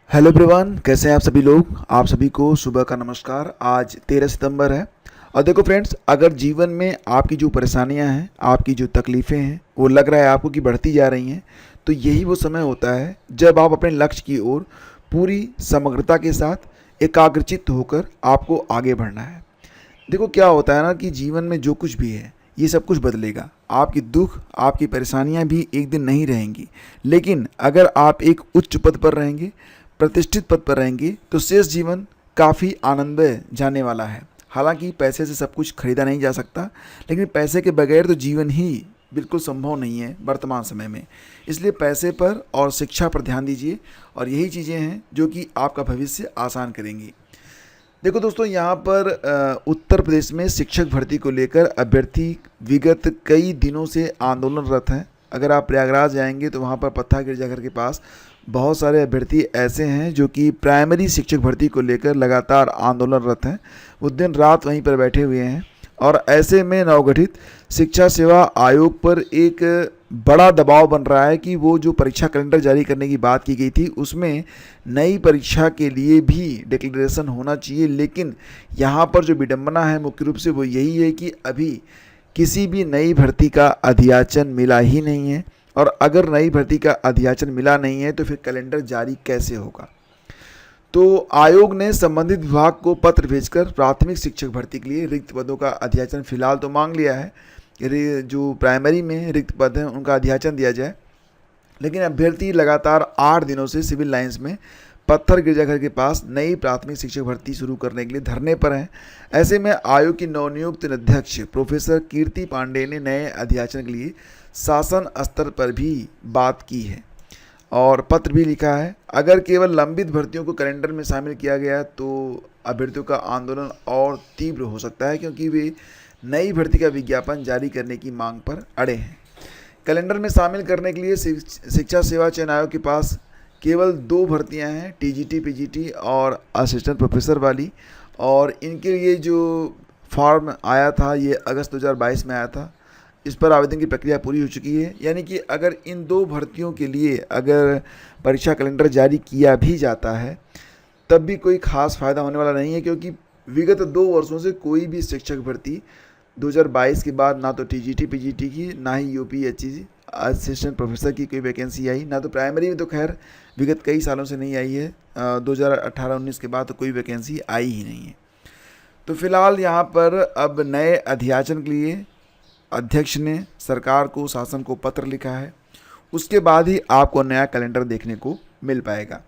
Hello everyone, कैसे हैं आप सभी लोग। आप सभी को सुबह का नमस्कार। आज 13 सितंबर है। और देखो फ्रेंड्स, अगर जीवन में आपकी जो परेशानियां हैं, आपकी जो तकलीफ़ें हैं, वो लग रहा है आपको कि बढ़ती जा रही हैं, तो यही वो समय होता है जब आप अपने लक्ष्य की ओर पूरी समग्रता के साथ एकाग्रचित्त होकर आपको आगे बढ़ना है। देखो क्या होता है ना कि जीवन में जो कुछ भी है ये सब कुछ बदलेगा। आपकी दुख, आपकी परेशानियां भी एक दिन नहीं रहेंगी, लेकिन अगर आप एक उच्च पद पर रहेंगे, प्रतिष्ठित पद पर रहेंगे, तो शेष जीवन काफ़ी आनंदमय जाने वाला है। हालांकि पैसे से सब कुछ खरीदा नहीं जा सकता, लेकिन पैसे के बगैर तो जीवन ही बिल्कुल संभव नहीं है वर्तमान समय में। इसलिए पैसे पर और शिक्षा पर ध्यान दीजिए, और यही चीज़ें हैं जो कि आपका भविष्य आसान करेंगी। देखो दोस्तों, यहाँ पर उत्तर प्रदेश में शिक्षक भर्ती को लेकर अभ्यर्थी विगत कई दिनों से आंदोलनरत हैं। अगर आप प्रयागराज जाएंगे तो वहाँ पर पत्था गिरजाघर के पास बहुत सारे अभ्यर्थी ऐसे हैं जो कि प्राइमरी शिक्षक भर्ती को लेकर लगातार आंदोलनरत हैं। वो दिन रात वहीं पर बैठे हुए हैं, और ऐसे में नवगठित शिक्षा सेवा आयोग पर एक बड़ा दबाव बन रहा है कि वो जो परीक्षा कैलेंडर जारी करने की बात की गई थी उसमें नई परीक्षा के लिए भी डिक्लेरेशन होना चाहिए। लेकिन यहाँ पर जो विडंबना है मुख्य रूप से वो यही है कि अभी किसी भी नई भर्ती का अधियाचन मिला ही नहीं है, और अगर नई भर्ती का अधियाचन मिला नहीं है तो फिर कैलेंडर जारी कैसे होगा। तो आयोग ने संबंधित विभाग को पत्र भेजकर प्राथमिक शिक्षक भर्ती के लिए रिक्त पदों का अध्याचन फिलहाल तो मांग लिया है। जो प्राइमरी में रिक्त पद हैं उनका अध्याचन दिया जाए, लेकिन अभ्यर्थी लगातार 8 दिनों से सिविल लाइंस में पत्थर गिरजाघर के पास नई प्राथमिक शिक्षक भर्ती शुरू करने के लिए धरने पर हैं। ऐसे में आयोग की नवनियुक्त अध्यक्ष प्रोफेसर कीर्ति पांडे ने नए अध्याचन के लिए शासन स्तर पर भी बात की है और पत्र भी लिखा है। अगर केवल लंबित भर्तियों को कैलेंडर में शामिल किया गया तो अभ्यर्थियों का आंदोलन और तीव्र हो सकता है, क्योंकि वे नई भर्ती का विज्ञापन जारी करने की मांग पर अड़े हैं। कैलेंडर में शामिल करने के लिए शिक्षा सेवा चयन आयोग के पास केवल 2 भर्तियां हैं, टीजीटी, पीजीटी और असिस्टेंट प्रोफेसर वाली, और इनके लिए जो फॉर्म आया था ये अगस्त 2022 में आया था। इस पर आवेदन की प्रक्रिया पूरी हो चुकी है। यानी कि अगर इन 2 भर्तियों के लिए अगर परीक्षा कैलेंडर जारी किया भी जाता है तब भी कोई खास फ़ायदा होने वाला नहीं है, क्योंकि विगत 2 वर्षों से कोई भी शिक्षक भर्ती 2022 के बाद ना तो टीजीटी पीजीटी की, ना ही यूपीएससी असिस्टेंट प्रोफेसर की कोई वैकेंसी आई, ना तो प्राइमरी में तो खैर विगत कई सालों से नहीं आई है। 2018-19 के बाद तो कोई वैकेंसी आई ही नहीं है। तो फिलहाल यहाँ पर अब नए अध्याचन के लिए अध्यक्ष ने सरकार को, शासन को पत्र लिखा है, उसके बाद ही आपको नया कैलेंडर देखने को मिल पाएगा।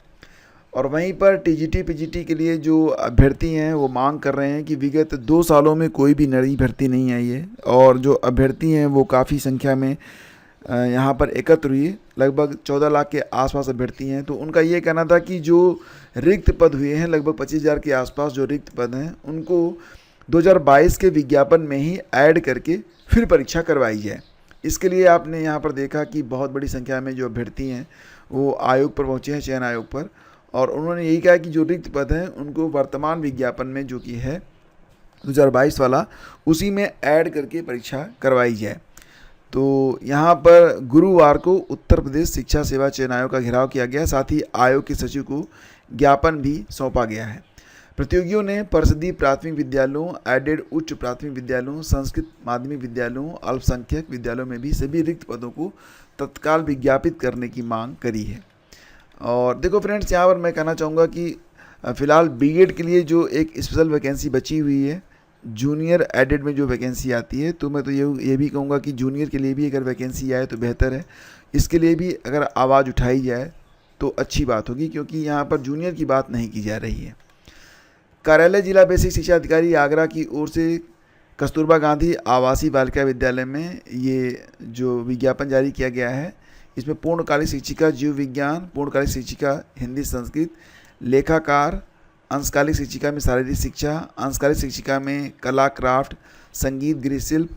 और वहीं पर टीजीटी पीजीटी के लिए जो अभ्यर्थी हैं वो मांग कर रहे हैं कि विगत 2 सालों में कोई भी नई भर्ती नहीं आई है, और जो अभ्यर्थी हैं वो काफ़ी संख्या में यहाँ पर एकत्र हुई, लगभग 14 लाख के आसपास अभ्यर्थी हैं। तो उनका ये कहना था कि जो रिक्त पद हुए हैं, लगभग 25,000 के आसपास जो रिक्त पद हैं, उनको 2022 के विज्ञापन में ही ऐड करके फिर परीक्षा करवाई जाए। इसके लिए आपने यहाँ पर देखा कि बहुत बड़ी संख्या में जो अभ्यर्थी हैं वो आयोग पर पहुँचे हैं, चयन आयोग पर, और उन्होंने यही कहा कि जो रिक्त पद हैं उनको वर्तमान विज्ञापन में जो कि है 2022 वाला, उसी में ऐड करके परीक्षा करवाई जाए। तो यहाँ पर गुरुवार को उत्तर प्रदेश शिक्षा सेवा चयन आयोग का घेराव किया गया, साथ ही आयोग के सचिव को ज्ञापन भी सौंपा गया है। प्रतियोगियों ने परिषदीय प्राथमिक विद्यालयों, एडेड उच्च प्राथमिक विद्यालयों, संस्कृत माध्यमिक विद्यालयों, अल्पसंख्यक विद्यालयों में भी सभी रिक्त पदों को तत्काल विज्ञापित करने की मांग करी है। और देखो फ्रेंड्स, यहाँ पर मैं कहना चाहूँगा कि फ़िलहाल बीएड के लिए जो एक स्पेशल वैकेंसी बची हुई है, जूनियर एडेड में जो वैकेंसी आती है, तो मैं तो ये भी कहूँगा कि जूनियर के लिए भी अगर वैकेंसी आए तो बेहतर है। इसके लिए भी अगर आवाज़ उठाई जाए तो अच्छी बात होगी, क्योंकि यहाँ पर जूनियर की बात नहीं की जा रही है। कार्यालय जिला बेसिक शिक्षा अधिकारी आगरा की ओर से कस्तूरबा गांधी आवासीय बालिका विद्यालय में ये जो विज्ञापन जारी किया गया है, इसमें पूर्णकालिक शिक्षिका जीव विज्ञान, पूर्णकालिक शिक्षिका हिंदी संस्कृत, लेखाकार, अंशकालिक शिक्षिका में शारीरिक शिक्षा, अंशकालिक शिक्षिका में कला क्राफ्ट, संगीत, गृह शिल्प,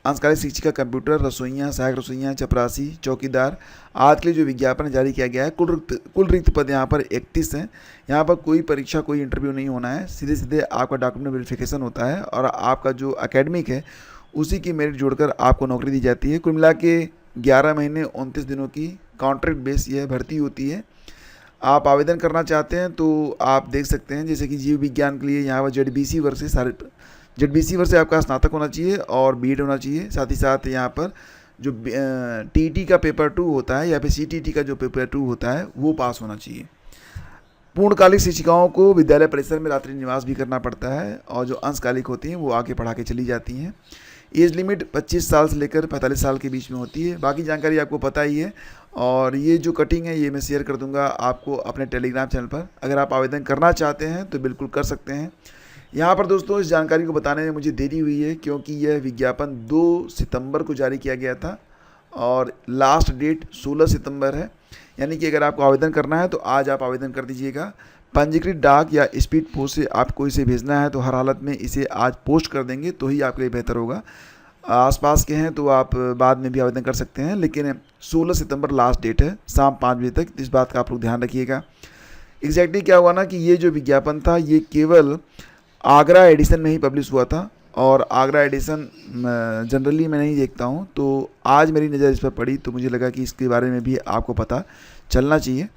अंशकालिक शिक्षिका कंप्यूटर, रसोइयाँ, सहायक रसोइयाँ, चपरासी, चौकीदार आदि के लिए जो विज्ञापन जारी किया गया है। कुल रिक्त पद यहाँ पर 31 हैं। यहाँ पर कोई परीक्षा, कोई इंटरव्यू नहीं होना है, सीधे सीधे आपका डॉक्यूमेंट वेरिफिकेशन होता है और आपका जो एकेडमिक है उसी की मेरिट जोड़कर आपको नौकरी दी जाती है। कुल मिला के 11 महीने 29 दिनों की कॉन्ट्रैक्ट बेस यह भर्ती होती है। आप आवेदन करना चाहते हैं तो आप देख सकते हैं, जैसे कि जीव विज्ञान के लिए यहाँ पर जेडबीसी वर्ग से जेडबीसी वर्ग से आपका स्नातक होना चाहिए और बीएड होना चाहिए। साथ ही साथ यहाँ पर जो टीटी का पेपर 2 होता है या फिर सीटीटी का जो पेपर 2 होता है वो पास होना चाहिए। पूर्णकालिक शिक्षिकाओं को विद्यालय परिसर में रात्रि निवास भी करना पड़ता है और जो अंशकालिक होती हैं वो आके पढ़ा के चली जाती हैं। एज लिमिट 25 साल से लेकर 45 साल के बीच में होती है। बाकी जानकारी आपको पता ही है और ये जो कटिंग है ये मैं शेयर कर दूंगा आपको अपने टेलीग्राम चैनल पर। अगर आप आवेदन करना चाहते हैं तो बिल्कुल कर सकते हैं। यहाँ पर दोस्तों इस जानकारी को बताने में मुझे देरी हुई है क्योंकि यह विज्ञापन 2 सितंबर को जारी किया गया था और लास्ट डेट 16 सितंबर है। यानी कि अगर आपको आवेदन करना है तो आज आप आवेदन कर दीजिएगा। पंजीकृत डाक या स्पीड पोस्ट से आपको इसे भेजना है तो हर हालत में इसे आज पोस्ट कर देंगे तो ही आपके लिए बेहतर होगा। आसपास के हैं तो आप बाद में भी आवेदन कर सकते हैं, लेकिन 16 सितंबर लास्ट डेट है शाम 5 बजे तक। इस बात का आप लोग ध्यान रखिएगा। एग्जैक्टली क्या हुआ ना कि ये जो विज्ञापन था ये केवल आगरा एडिशन में ही पब्लिश हुआ था और आगरा एडिशन जनरली मैं नहीं देखता हूँ, तो आज मेरी नज़र इस पर पड़ी तो मुझे लगा कि इसके बारे में भी आपको पता चलना चाहिए।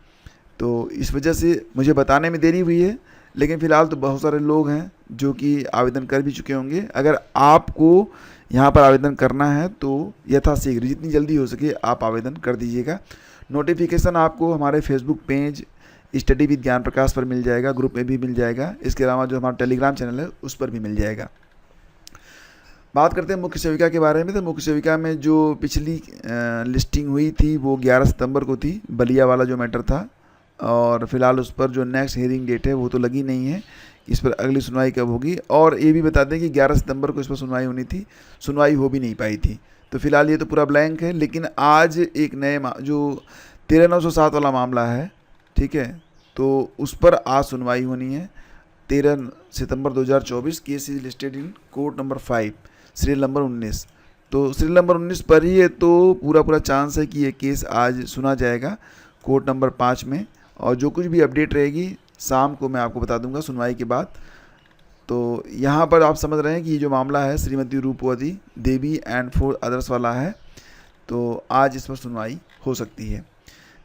तो इस वजह से मुझे बताने में देरी हुई है, लेकिन फ़िलहाल तो बहुत सारे लोग हैं जो कि आवेदन कर भी चुके होंगे। अगर आपको यहाँ पर आवेदन करना है तो यथाशीघ्र जितनी जल्दी हो सके आप आवेदन कर दीजिएगा। नोटिफिकेशन आपको हमारे फेसबुक पेज स्टडी विद ज्ञान प्रकाश पर मिल जाएगा, ग्रुप में भी मिल जाएगा। इसके अलावा जो हमारा टेलीग्राम चैनल है उस पर भी मिल जाएगा। बात करते हैं मुख्य सेविका के बारे में। तो मुख्य सेविका में जो पिछली लिस्टिंग हुई थी वो 11 सितंबर को थी, बलिया वाला जो मैटर था, और फिलहाल उस पर जो नेक्स्ट हियरिंग डेट है वो तो लगी नहीं है। इस पर अगली सुनवाई कब होगी, और ये भी बता दें कि 11 सितंबर को इस पर सुनवाई होनी थी, सुनवाई हो भी नहीं पाई थी। तो फिलहाल ये तो पूरा ब्लैंक है। लेकिन आज एक नए जो 13907 वाला मामला है, ठीक है, तो उस पर आज सुनवाई होनी है 13 सितंबर 2024। Case is listed in court number 5 serial number 19। तो सीरियल नंबर 19 पर ही है, तो पूरा चांस है कि ये केस आज सुना जाएगा कोर्ट नंबर 5 में। और जो कुछ भी अपडेट रहेगी शाम को मैं आपको बता दूंगा सुनवाई के बाद। तो यहाँ पर आप समझ रहे हैं कि ये जो मामला है श्रीमती रूपवती देवी एंड 4 अदर्स वाला है, तो आज इस पर सुनवाई हो सकती है।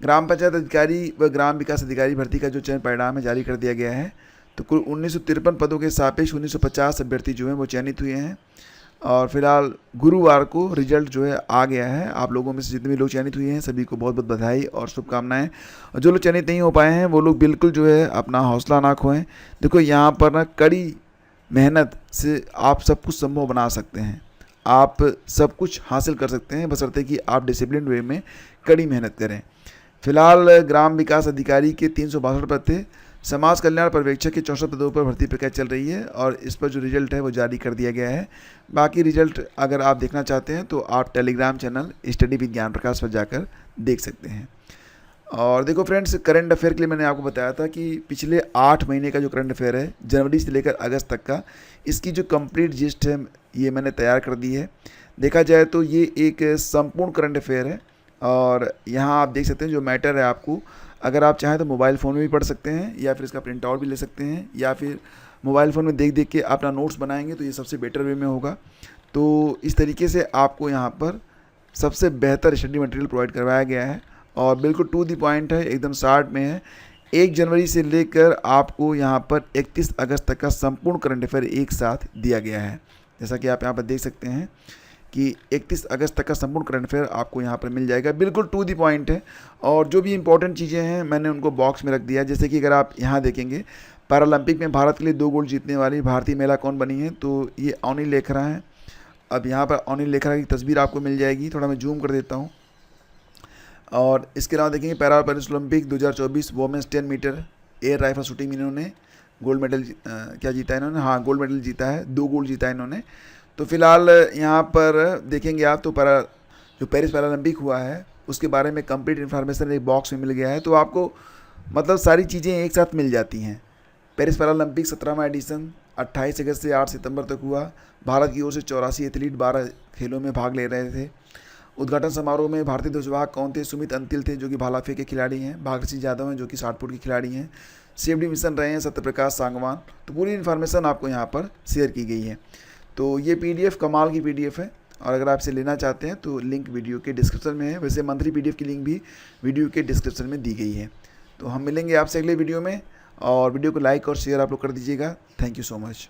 ग्राम पंचायत अधिकारी व ग्राम विकास अधिकारी भर्ती का जो चयन परिणाम है जारी कर दिया गया है। तो कुल 1953 पदों के सापेक्ष 1950 अभ्यर्थी जो हैं वो चयनित हुए हैं और फिलहाल गुरुवार को रिजल्ट जो है आ गया है। आप लोगों में से जितने भी लोग चयनित हुए हैं सभी को बहुत बहुत बधाई और शुभकामनाएं। और जो लोग चयनित नहीं हो पाए हैं वो लोग बिल्कुल जो है अपना हौसला ना खोएं। देखो यहाँ पर ना कड़ी मेहनत से आप सब कुछ संभव बना सकते हैं, आप सब कुछ हासिल कर सकते हैं, बशर्ते कि आप डिसिप्लिन वे में कड़ी मेहनत करें। फिलहाल ग्राम विकास अधिकारी के 362 पद थे। समाज कल्याण पर्यवेक्षक के 64 पदों पर भर्ती प्रक्रिया चल रही है और इस पर जो रिजल्ट है वो जारी कर दिया गया है। बाकी रिजल्ट अगर आप देखना चाहते हैं तो आप टेलीग्राम चैनल स्टडी विद ज्ञान प्रकाश पर जाकर देख सकते हैं। और देखो फ्रेंड्स, करंट अफेयर के लिए मैंने आपको बताया था कि पिछले 8 महीने का जो करंट अफेयर है जनवरी से लेकर अगस्त तक का, इसकी जो कंप्लीट लिस्ट है ये मैंने तैयार कर दी है। देखा जाए तो ये एक संपूर्ण करंट अफेयर है और यहाँ आप देख सकते हैं जो मैटर है आपको अगर आप चाहें तो मोबाइल फ़ोन में भी पढ़ सकते हैं या फिर इसका प्रिंट आउट भी ले सकते हैं या फिर मोबाइल फ़ोन में देख के अपना नोट्स बनाएंगे तो ये सबसे बेटर वे में होगा। तो इस तरीके से आपको यहाँ पर सबसे बेहतर स्टडी मटेरियल प्रोवाइड करवाया गया है और बिल्कुल टू द पॉइंट है, एकदम शार्ट में है। 1 जनवरी से लेकर आपको यहाँ पर 31 अगस्त तक का संपूर्ण करंट अफेयर एक साथ दिया गया है। जैसा कि आप यहाँ पर देख सकते हैं कि 31 अगस्त तक का संपूर्ण करंट अफेयर आपको यहाँ पर मिल जाएगा, बिल्कुल टू दी पॉइंट है। और जो भी इंपॉर्टेंट चीज़ें हैं मैंने उनको बॉक्स में रख दिया है। जैसे कि अगर आप यहाँ देखेंगे पैरालंपिक में भारत के लिए 2 गोल्ड जीतने वाली भारतीय महिला कौन बनी है, तो ये अवनी लेखरा है। अब यहाँ पर अवनी लेखरा की तस्वीर आपको मिल जाएगी, थोड़ा मैं जूम कर देता हूँ। और इसके अलावा देखेंगे para Paris Olympic 2024 women's 10 metre air rifle shooting में इन्होंने गोल्ड मेडल क्या जीता है इन्होंने, हाँ गोल्ड मेडल जीता है, 2 गोल्ड जीता है इन्होंने। तो फिलहाल यहाँ पर देखेंगे आप तो जो पेरिस पैरालंपिक हुआ है उसके बारे में कंप्लीट इन्फॉर्मेशन एक बॉक्स में मिल गया है। तो आपको मतलब सारी चीज़ें एक साथ मिल जाती हैं। पेरिस पैरालंपिक 17वां एडिशन 28 अगस्त से 8 सितंबर तक हुआ। भारत की ओर से 84 एथलीट 12 खेलों में भाग ले रहे थे। उद्घाटन समारोह में भारतीय ध्वजवाहक कौन थे? सुमित अंतिल थे जो कि भाला फेंक के खिलाड़ी हैं। भागीरथी यादव हैं जो कि 60 फुट के खिलाड़ी हैं। सेफ्टी मिशन रहे हैं सत्यप्रकाश सांगवान। तो पूरी इन्फॉर्मेशन आपको यहाँ पर शेयर की गई है। तो ये PDF कमाल की PDF है और अगर आप इसे लेना चाहते हैं तो लिंक वीडियो के डिस्क्रिप्शन में है। वैसे मंथली PDF की लिंक भी वीडियो के डिस्क्रिप्शन में दी गई है। तो हम मिलेंगे आपसे अगले वीडियो में, और वीडियो को लाइक और शेयर आप लोग कर दीजिएगा। Thank you so much.